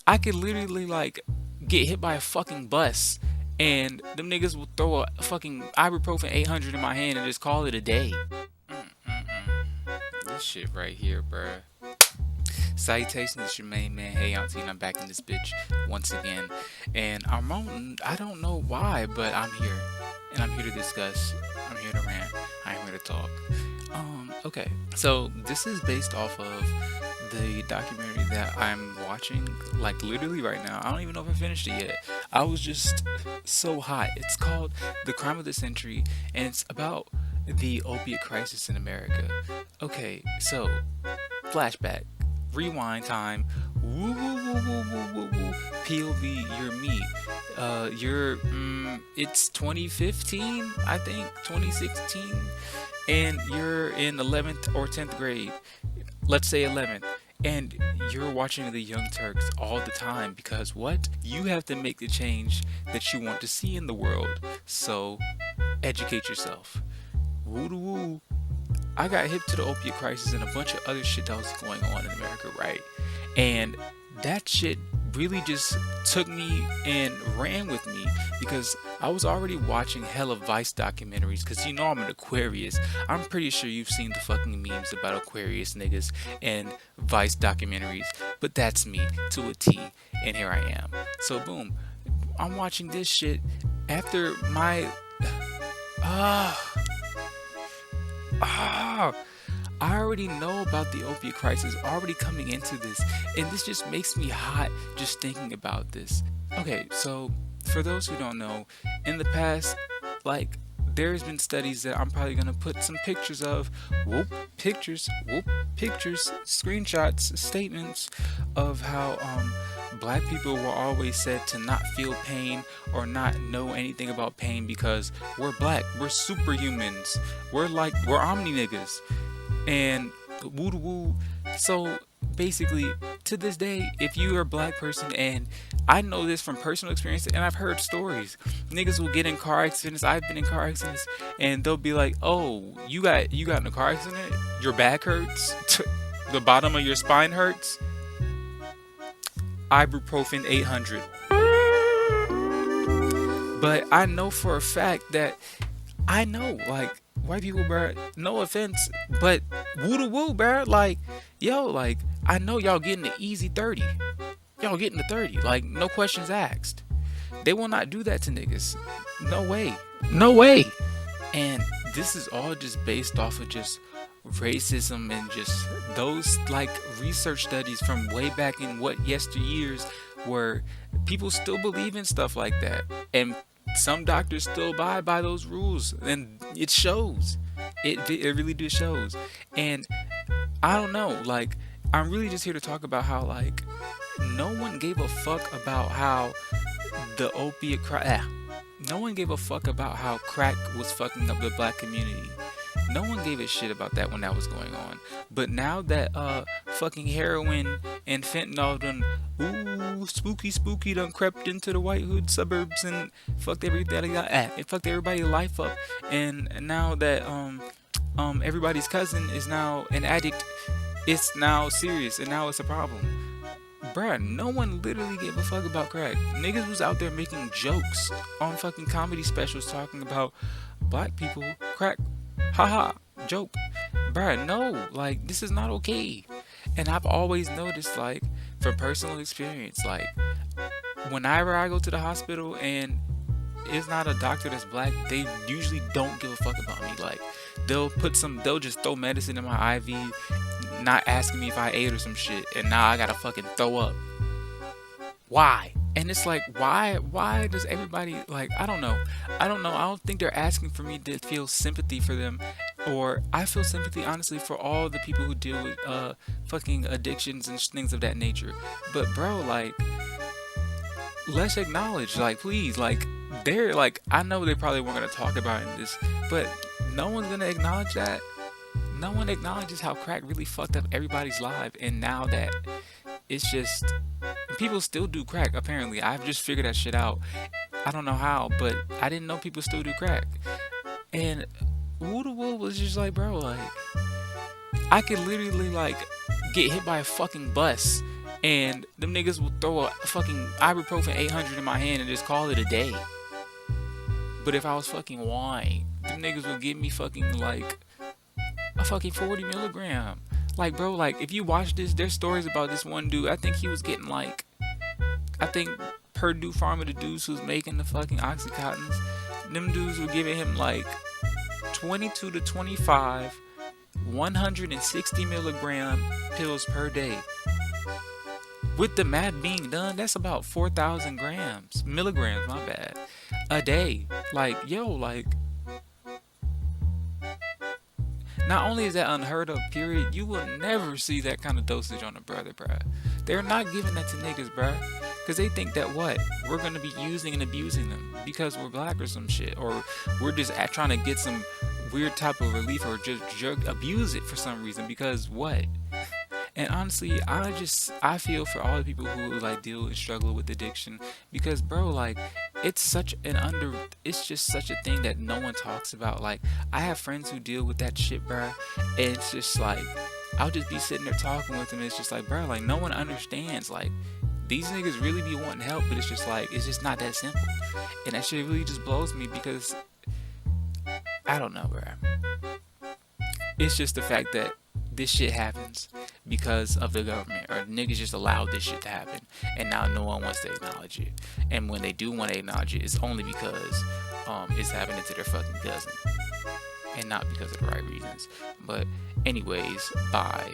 I could literally like get hit by a fucking bus and them niggas will throw a fucking ibuprofen 800 in my hand and just call it a day. This shit right here, bruh. Salutations, it's your main man, Hey Auntie, and I'm back in this bitch once again. And I don't know why, but I'm here. And I'm here to discuss. I'm here to rant. I'm here to talk. Okay. So this is based off of the documentary that I'm watching, like literally right now. I don't even know if I finished it yet. I was just so hot. It's called The Crime of the Century, and it's about the opiate crisis in America. Okay, so flashback, rewind time, woo woo woo woo woo woo woo, POV, you're me. It's 2015, I think, 2016, and you're in 11th or 10th grade. Let's say 11th. And you're watching the Young Turks all the time because what? You have to make the change that you want to see in the world. So, educate yourself. Woo doo woo. I got hip to the opiate crisis and a bunch of other shit that was going on in America, right? And that shit really just took me and ran with me because I was already watching hella Vice documentaries because you know I'm an Aquarius. I'm pretty sure you've seen the fucking memes about Aquarius niggas and Vice documentaries, but that's me to a T, and here I am. So boom, I'm watching this shit after my ah ah I already know about the opiate crisis already coming into this, and this just makes me hot just thinking about this. Okay, so for those who don't know, in the past, like, there's been studies that I'm probably gonna put some pictures of, whoop, pictures, screenshots, statements of how black people were always said to not feel pain or not know anything about pain because we're black, we're superhumans, we're omni niggas and woo woo. So basically, to this day, if you are a black person, and I know this from personal experience, and I've heard stories, niggas will get in car accidents. I've been in car accidents, and they'll be like, "Oh, you got in a car accident? Your back hurts? The bottom of your spine hurts? Ibuprofen 800." But I know for a fact that I know, like, white people, bruh, no offense, but woo to woo, bruh, like, yo, like, I know y'all getting the easy 30. Y'all getting the 30, like, no questions asked. They will not do that to niggas. No way. No way. And this is all just based off of just racism and just those, like, research studies from way back in what yesteryears where people still believe in stuff like that. And some doctors still abide by those rules, and it shows. It really do shows. And I don't know, like, I'm really just here to talk about how, like, no one gave a fuck about how the opiate crack. No one gave a fuck about how crack was fucking up the black community. No one gave a shit about that when that was going on. But now that fucking heroin and fentanyl done spooky done crept into the white hood suburbs and fucked everybody it fucked everybody's life up. And now that everybody's cousin is now an addict, it's now serious and now it's a problem. Bruh, no one literally gave a fuck about crack. Niggas was out there making jokes on fucking comedy specials talking about black people crack. Haha, joke. Bruh, no, like, this is not okay. And I've always noticed, like, from personal experience, like, whenever I go to the hospital and it's not a doctor that's black, they usually don't give a fuck about me. Like, they'll just throw medicine in my IV, not asking me if I ate or some shit, and now I gotta fucking throw up. Why? And it's like, why does everybody, like, I don't know, I don't think they're asking for me to feel sympathy for them, or I feel sympathy honestly for all the people who deal with fucking addictions and things of that nature. But bro, like, let's acknowledge, like, please, like, they're like, I know they probably weren't gonna talk about it in this, but no one's gonna acknowledge that. No one acknowledges how crack really fucked up everybody's life, and now that it's just people still do crack. Apparently, I've just figured that shit out. I don't know how, but I didn't know people still do crack. And Woo Woo was just like, bro, like, I could literally, like, get hit by a fucking bus And them niggas will throw a fucking ibuprofen 800 in my hand and just call it a day. But if I was fucking wine, them niggas would give me fucking like a fucking 40 milligram. Like, bro, like if you watch this, there's stories about this one dude. I think he was getting like, I think Purdue Pharma, the dudes who's making the fucking Oxycontins, them dudes were giving him like 22 to 25, 160 milligram pills per day. With the math being done, that's about 4,000 grams, milligrams, my bad, a day. Like, yo, like, not only is that unheard of, period, you will never see that kind of dosage on a brother, bruh. They're not giving that to niggas, bruh. Because they think that what? We're going to be using and abusing them because we're black or some shit. Or we're just trying to get some weird type of relief or just abuse it for some reason. Because what? And honestly, I feel for all the people who like deal and struggle with addiction because bro, like it's just such a thing that no one talks about. Like I have friends who deal with that shit, bro, and it's just like I'll just be sitting there talking with them. And it's just like, bro, like no one understands. Like these niggas really be wanting help, but it's just like it's just not that simple. And that shit really just blows me because I don't know, bro. It's just the fact that this shit happens because of the government or niggas just allowed this shit to happen and now no one wants to acknowledge it, and when they do want to acknowledge it it's only because it's happening to their fucking cousin and not because of the right reasons. But anyways, bye.